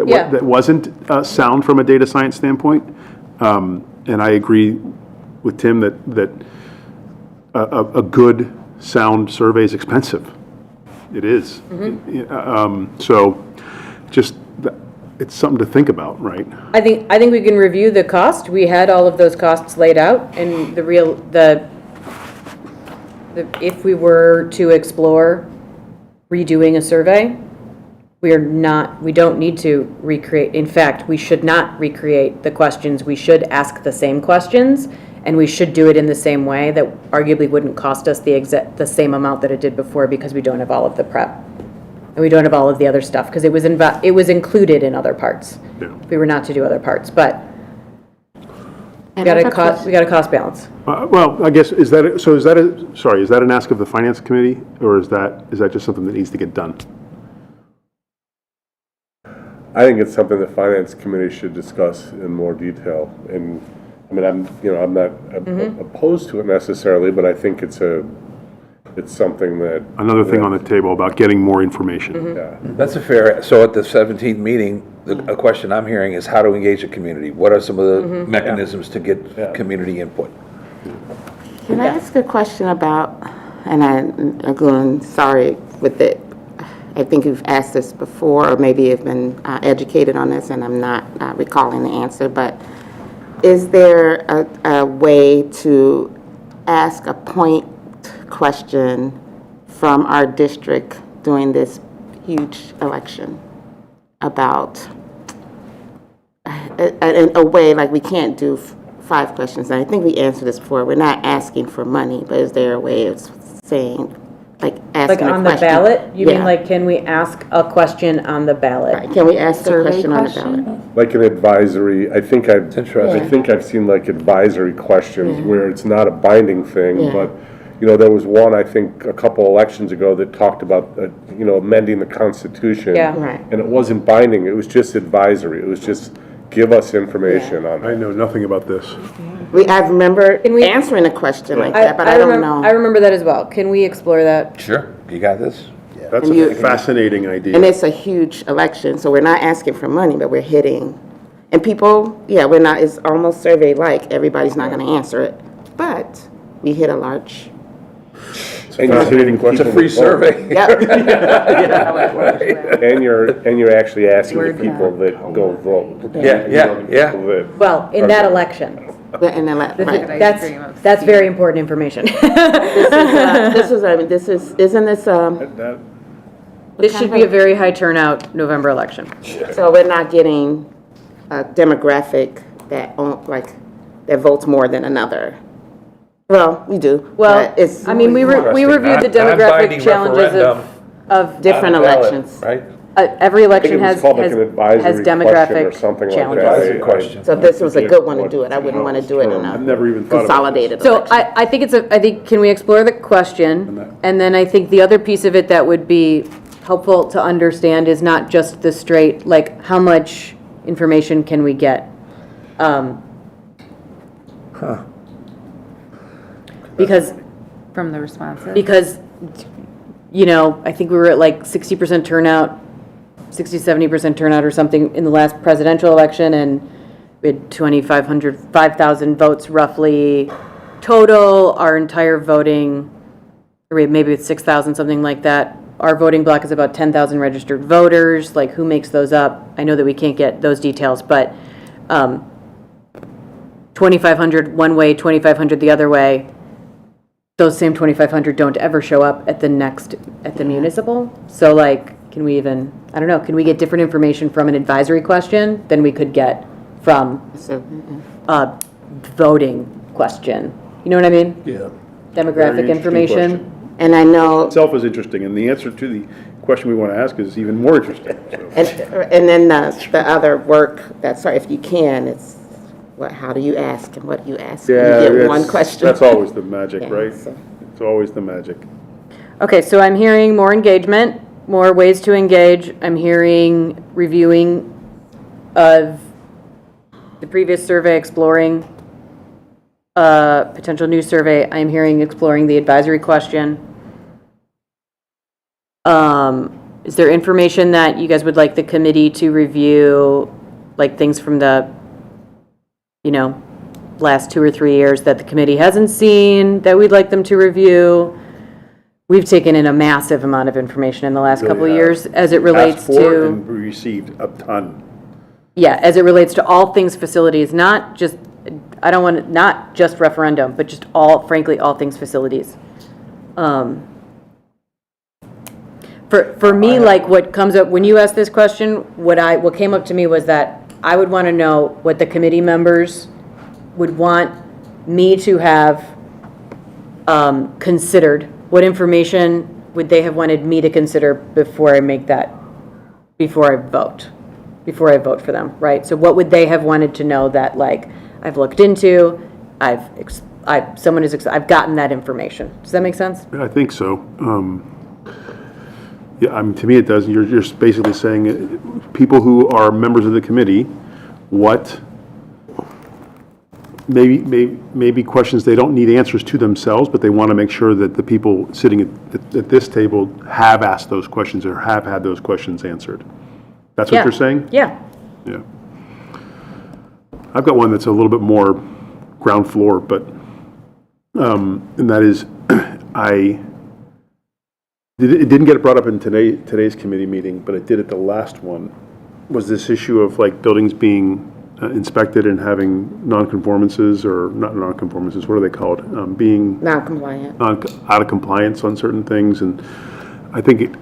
Yeah. that wasn't sound from a data science standpoint. And I agree with Tim that a good, sound survey is expensive. It is. So just, it's something to think about, right? I think we can review the cost. We had all of those costs laid out, and if we were to explore redoing a survey, we don't need to recreate. In fact, we should not recreate the questions. We should ask the same questions, and we should do it in the same way that arguably wouldn't cost us the same amount that it did before, because we don't have all of the prep. And we don't have all of the other stuff, because it was included in other parts. Yeah. If we were not to do other parts, but we And got I a have a cost balance. Well, I guess, is that an ask of the finance committee, or is that just something that needs to get done? I think it's something the finance committee should discuss in more detail. And I mean, I'm not opposed to it necessarily, but I think it's something that. Another thing on the table about getting more information. Yeah. That's a fair, so at the 17th meeting, a question I'm hearing is how to engage the community. What are some of the mechanisms to get community input? Can I ask a question about, and I'm going, sorry with it, I think you've asked this before, or maybe you've been educated on this, and I'm not recalling the answer, but is there a way to ask a point question from our district during this huge election about, in a way, like we can't do 5 questions? And I think we answered this before. We're not asking for money, but is there a way of saying, like asking Like a on the question? ballot? You mean Yeah. like, can we ask a question on the ballot? Right. Can we ask a Survey question on the question? ballot? Like an advisory, I think I've seen like advisory questions where it's not a binding thing, Yeah. but, there was one, I think, a couple elections ago that talked about, amending the Constitution. Yeah. Right. And it wasn't binding, it was just advisory. It was just, give us information on I it. know nothing about this. I remember Can we- answering a question like that, but I don't know. I remember that as well. Can we explore that? Sure, you got this? That's And a you- fascinating idea. And it's a huge election, so we're not asking for money, but we're hitting. And people, we're not, it's almost survey-like, everybody's not gonna answer it, but we hit a large. And you're hitting It's a free survey. And you're actually asking the people that go vote. Yeah, yeah. People that- Well, in that election. Right. That's very important information. Isn't this, This should be a very high turnout November election. so we're not getting a demographic that, that votes more than another? Well, we do. Well, but it's I mean, we reviewed the demographic challenges of different elections. Right? every I think election it was has called like an advisory question or demographic something like challenges. that. Advisory question. So this was a good one to do it. I wouldn't want to do it in I've a never even thought about consolidated So election. I think I think, can we explore the question? And then I think the other piece of it that would be helpful to understand is not just the straight, like, how much information can we get? Because From the responses? because, you know, I think we were at like 60% turnout, 70% turnout or something in the last presidential election, and we had 5,000 votes roughly total. Our entire voting, or maybe it's 6,000, something like that. Our voting block is about 10,000 registered voters. Like, who makes those up? I know that we can't get those details, but 2,500 one way, 2,500 the other way. Those same 2,500 don't ever show up at the municipal. So, like, can we even, I don't know, can we get different information from an advisory question than we could get from a voting question? You know what I mean? Yeah. Demographic Very interesting information. question. And I know, Itself is interesting, and the answer to the question we want to ask is even more interesting. So. and then the other work, if you can, it's, how do you ask and what do you ask? Yeah, You get one question. that's always the magic, Yeah, right? so. It's always the magic. Okay, so I'm hearing more engagement, more ways to engage. I'm hearing reviewing of the previous survey, exploring a potential new survey. I'm hearing exploring the advisory question. Is there information that you guys would like the committee to review, like things from the, you know, last 2 or 3 years that the committee hasn't seen that we'd like them to review? We've taken in a massive amount of information in the last couple of years as it relates Asked for to, and received a ton. yeah, as it relates to all things facilities, not just, I don't want, not just referendum, but just all, frankly, all things facilities. For me, like, what comes up, when you ask this question, what came up to me was that I would want to know what the committee members would want me to have considered. What information would they have wanted me to consider before I vote for them, right? So what would they have wanted to know that, like, I've looked into, I've gotten that information. Does that make sense? I think so. Yeah, I mean, to me it does. You're just basically saying people who are members of the committee, what maybe questions they don't need answers to themselves, but they want to make sure that the people sitting at this table have asked those questions or have had those questions answered. That's what Yeah. you're saying? Yeah. Yeah. I've got one that's a little bit more ground floor, but, and that is, it didn't get brought up in today's committee meeting, but it did at the last one, was this issue of like buildings being inspected and having non-conformances, or not non-conformances, what are they called? Being Non-compliant. out of compliance on certain things. And I think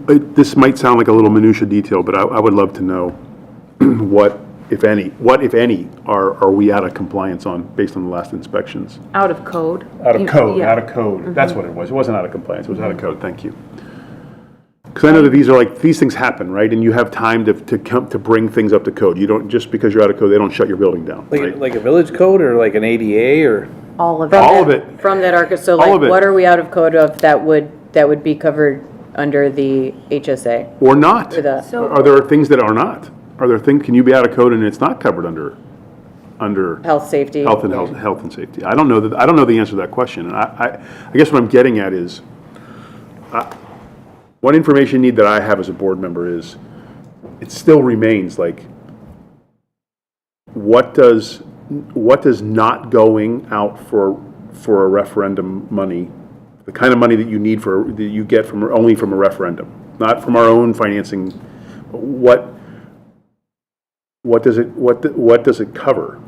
this might sound like a little minutia detail, but I would love to know what, if any, are we out of compliance on based on the last inspections? Out of code? Out of code, Yeah. out of code. That's what it was. It wasn't out of compliance, it was out of code, thank you. Because I know that these things happen, right? And you have time to bring things up to code. You don't, just because you're out of code, they don't shut your building down, right? Like a village code or like an ADA or? All of All of it. From that ARCA, so All like, of it. what are we out of code of that would be covered under the HSA? Or not. Or the- Are there things that are not? Are there things, can you be out of code and it's not covered under Health, safety? health and safety? I don't know the answer to that question. And I guess what I'm getting at is, one information need that I have as a board member is, it still remains like, what does not going out for a referendum money, the kind of money that you need that you get only from a referendum, not from our own financing. What does it cover,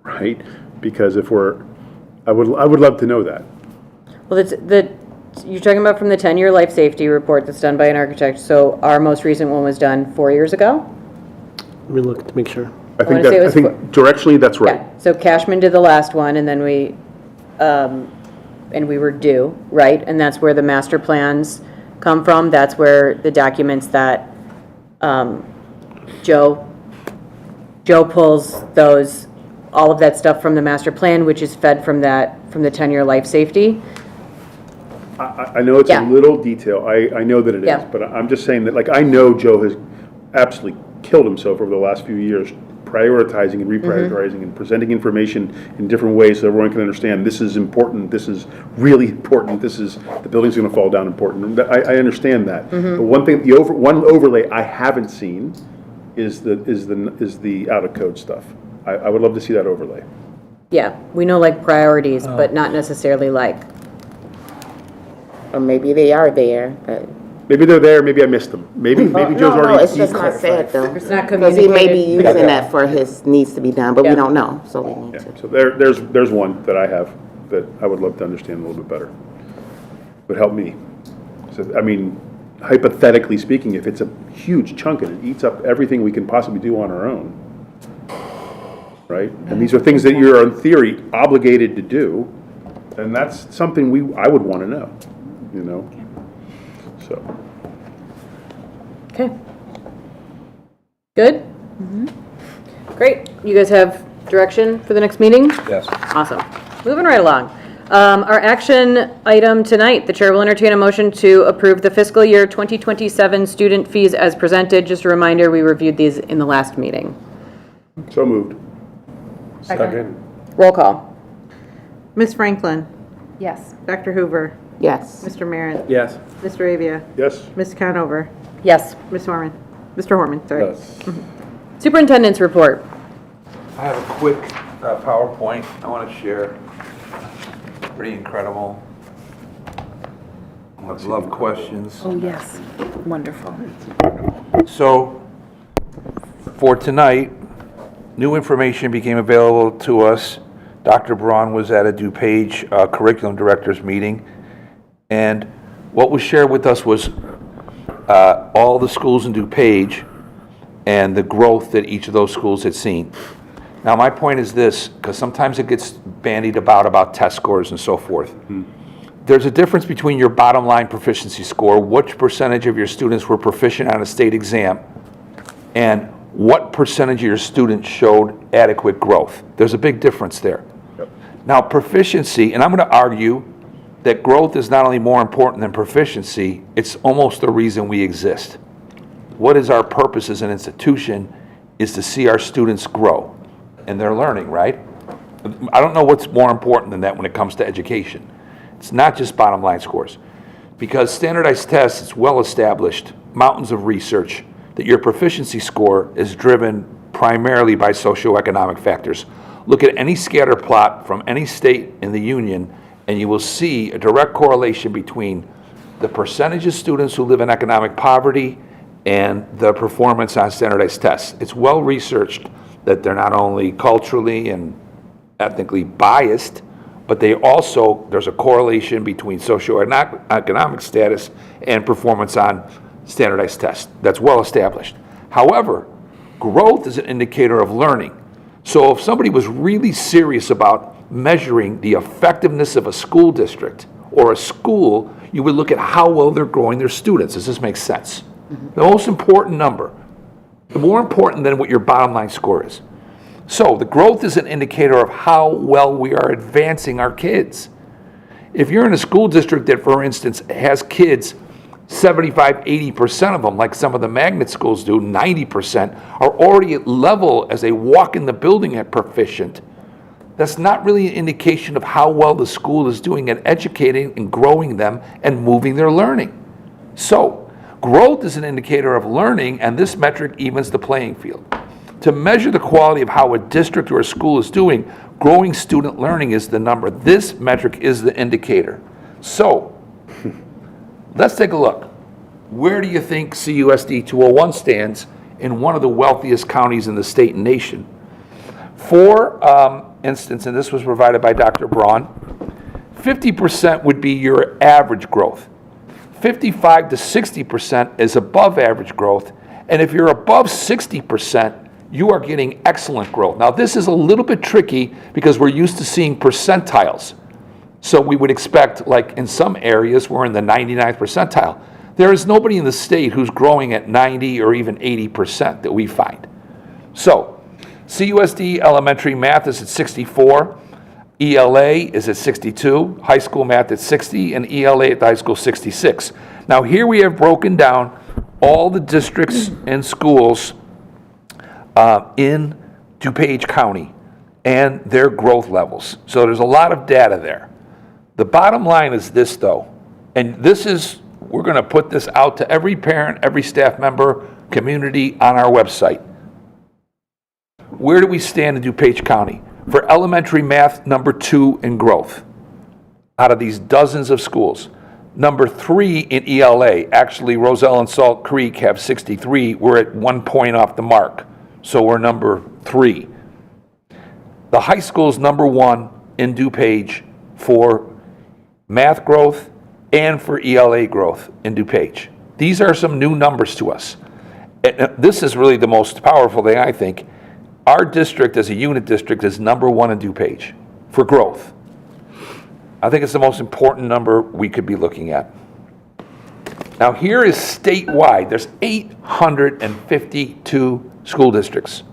right? Because I would love to know that. Well, you're talking about from the 10-year life safety report that's done by an architect, so our most recent one was done 4 years ago? Let me look to make sure. I think wanna say it was directionally that's right. Yeah, so Cashman did the last one, and then we were due, right? And that's where the master plans come from. That's where the documents that Joe pulls all of that stuff from the master plan, which is fed from the 10-year life safety. I know it's a little detail. I know that it is, Yeah. but I'm just saying that, like, I know Joe has absolutely killed himself over the last few years prioritizing and reprioritizing and presenting information in different ways so everyone can understand this is important, this is really important, this is, the building's gonna fall down important. I understand that. But one thing, one overlay I haven't seen is the out of code stuff. I would love to see that overlay. Yeah, we know like priorities, but not necessarily like. Or maybe they are there, but. Maybe they're there, maybe I missed them. Maybe Joe's No, already. it's just not said though. It's not Because he may be communicated. using that for his needs to be done, but we Yeah. don't know, so we need Yeah, to. so there's one that I have that I would love to understand a little bit better. Would help me. So, I mean, hypothetically speaking, if it's a huge chunk and it eats up everything we can possibly do on our own, right? And these are things that you're in theory obligated to do, and that's something I would want to know, you know? So. Okay. Good? Great. You guys have direction for the next meeting? Yes. Awesome. Moving right along. Our action item tonight, the chair will entertain a motion to approve the fiscal year 2027 student fees as presented. Just a reminder, we reviewed these in the last meeting. So moved. Second. Roll call. Ms. Franklin, Yes. Dr. Hoover, Yes. Mr. Marin, Yes. Mr. Avia, Yes? Ms. Conover, Yes. Ms. Horman, Mr. Horman, sorry. Yes. Superintendent's report. I have a quick PowerPoint I want to share. Pretty incredible. I love questions. Oh, yes. Wonderful. So, for tonight, new information became available to us. Dr. Braun was at a DuPage curriculum directors meeting, and what was shared with us was all the schools in DuPage and the growth that each of those schools had seen. Now, my point is this, because sometimes it gets bandied about test scores and so forth. There's a difference between your bottom line proficiency score, which percentage of your students were proficient on a state exam, and what percentage of your students showed adequate growth. There's a big difference there. Now, proficiency, and I'm going to argue that growth is not only more important than proficiency, it's almost the reason we exist. What is our purpose as an institution is to see our students grow and their learning, right? I don't know what's more important than that when it comes to education. It's not just bottom line scores. Because standardized tests, it's well established, mountains of research, that your proficiency score is driven primarily by socioeconomic factors. Look at any scatter plot from any state in the union, and you will see a direct correlation between the percentage of students who live in economic poverty and the performance on standardized tests. It's well researched that they're not only culturally and ethnically biased, but there's a correlation between socioeconomic status and performance on standardized tests. That's well established. However, growth is an indicator of learning. So if somebody was really serious about measuring the effectiveness of a school district or a school, you would look at how well they're growing their students. Does this make sense? The most important number, more important than what your bottom line score is. So the growth is an indicator of how well we are advancing our kids. If you're in a school district that, for instance, has kids, 75, 80% of them, like some of the magnet schools do, 90%, are already at level as they walk in the building at proficient, that's not really an indication of how well the school is doing at educating and growing them and moving their learning. So, growth is an indicator of learning, and this metric evens the playing field. To measure the quality of how a district or a school is doing, growing student learning is the number. This metric is the indicator. So, Let's take a look. Where do you think CUSD 201 stands in one of the wealthiest counties in the state and nation? For instance, and this was provided by Dr. Braun, 50% would be your average growth. 55 to 60% is above average growth. And if you're above 60%, you are getting excellent growth. Now, this is a little bit tricky because we're used to seeing percentiles. So we would expect, like in some areas, we're in the 99th percentile. There is nobody in the state who's growing at 90 or even 80% that we find. So CUSD elementary math is at 64, ELA is at 62, high school math at 60, and ELA at the high school 66. Now here we have broken down all the districts and schools in DuPage County and their growth levels. So there's a lot of data there. The bottom line is this though, and this is, we're going to put this out to every parent, every staff member, community on our website. Where do we stand in DuPage County? For elementary math, number 2 in growth out of these dozens of schools. Number 3 in ELA, actually Roselle and Salt Creek have 63. We're at 1 point off the mark, so we're number 3. The high school's number 1 in DuPage for math growth and for ELA growth in DuPage. These are some new numbers to us. And this is really the most powerful thing, I think. Our district as a unit district is number 1 in DuPage for growth. I think it's the most important number we could be looking at. Now here is statewide. There's 852 school districts.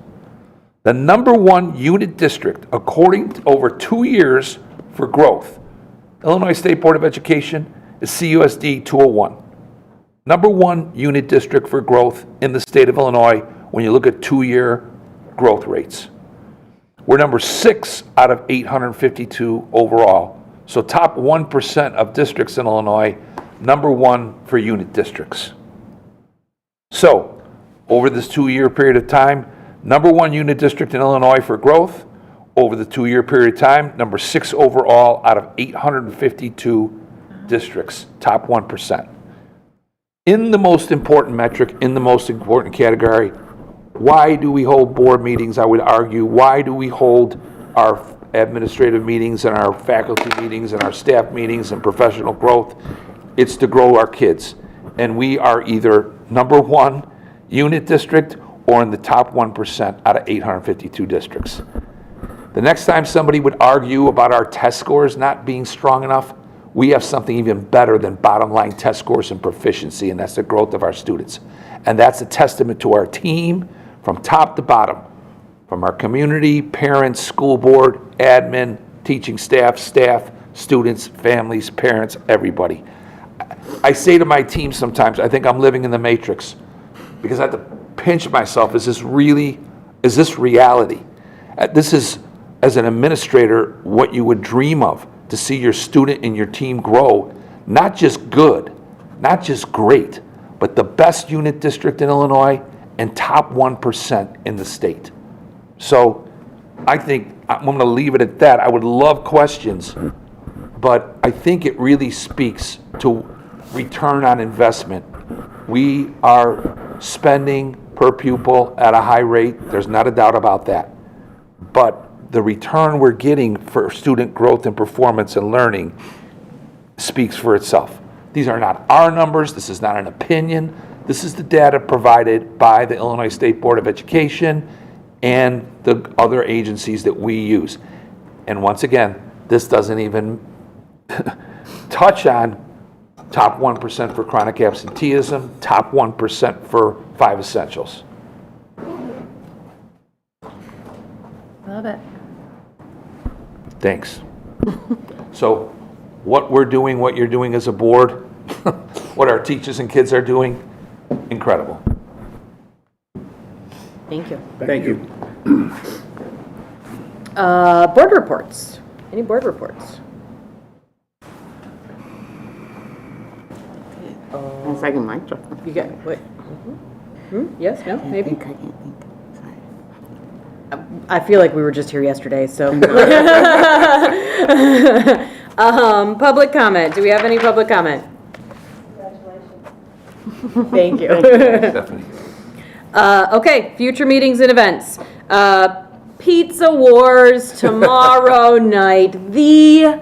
The number 1 unit district, according to over 2 years for growth, Illinois State Board of Education is CUSD 201. Number 1 unit district for growth in the state of Illinois when you look at 2-year growth rates. We're number 6 out of 852 overall. So top 1% of districts in Illinois, number 1 for unit districts. So over this 2-year period of time, number 1 unit district in Illinois for growth. Over the 2-year period of time, number 6 overall out of 852 districts, top 1%. In the most important metric, in the most important category, why do we hold board meetings? I would argue, why do we hold our administrative meetings and our faculty meetings and our staff meetings and professional growth? It's to grow our kids. And we are either number 1 unit district or in the top 1% out of 852 districts. The next time somebody would argue about our test scores not being strong enough, we have something even better than bottom line test scores and proficiency, and that's the growth of our students. And that's a testament to our team from top to bottom, from our community, parents, school board, admin, teaching staff, students, families, parents, everybody. I say to my team sometimes, I think I'm living in the matrix because I have to pinch myself. Is this reality? This is, as an administrator, what you would dream of, to see your student and your team grow, not just good, not just great, but the best unit district in Illinois and top 1% in the state. So I think I'm going to leave it at that. I would love questions, but I think it really speaks to return on investment. We are spending per pupil at a high rate. There's not a doubt about that. But the return we're getting for student growth and performance and learning speaks for itself. These are not our numbers. This is not an opinion. This is the data provided by the Illinois State Board of Education and the other agencies that we use. And once again, this doesn't even touch on top 1% for chronic absenteeism, top 1% for 5 essentials. Love it. Thanks. So what we're doing, what you're doing as a board, what our teachers and kids are doing, incredible. Thank you. Thank you. Board reports. Any board reports? One second, microphone. You got, what? Yes, no, maybe? I can't think. Sorry. I feel like we were just here yesterday, so. Public comment. Do we have any public comment? Thank you. Stephanie. Okay, future meetings and events. Pizza Wars tomorrow night, the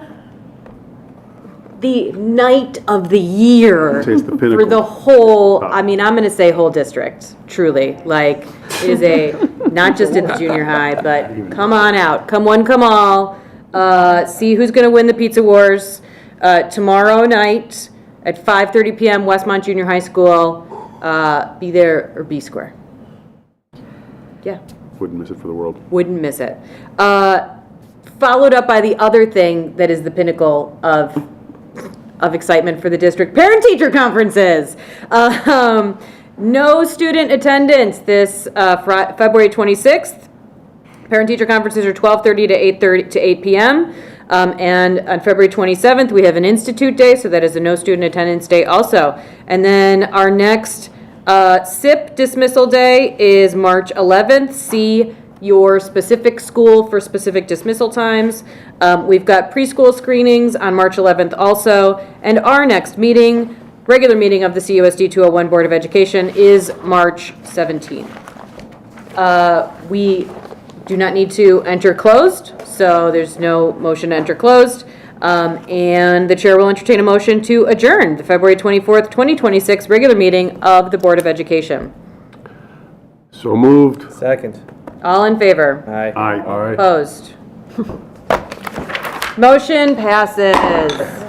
night of the year I'd say it's the for pinnacle. the whole, I mean, I'm going to say whole district, truly. Like, it is not just at the junior high, but come on out. Come one, come all. See who's going to win the Pizza Wars tomorrow night at 5:30 p.m. Westmont Junior High School. Be there or be square. Yeah. Wouldn't miss it for the world. Wouldn't miss it. Followed up by the other thing that is the pinnacle of excitement for the district, parent-teacher conferences. No student attendance this February 26th. Parent-teacher conferences are 12:30 to 8:30 to 8 p.m. And on February 27th, we have an Institute Day, so that is a no student attendance day also. And then our next SIP dismissal day is March 11th. See your specific school for specific dismissal times. We've got preschool screenings on March 11th also. And our next meeting, regular meeting of the CUSD201 Board of Education is March 17th. We do not need to enter closed, so there's no motion to enter closed. And the chair will entertain a motion to adjourn the February 24th, 2026 regular meeting of the Board of Education. So moved. Second. All in favor? Aye. Aye. Opposed? Motion passes.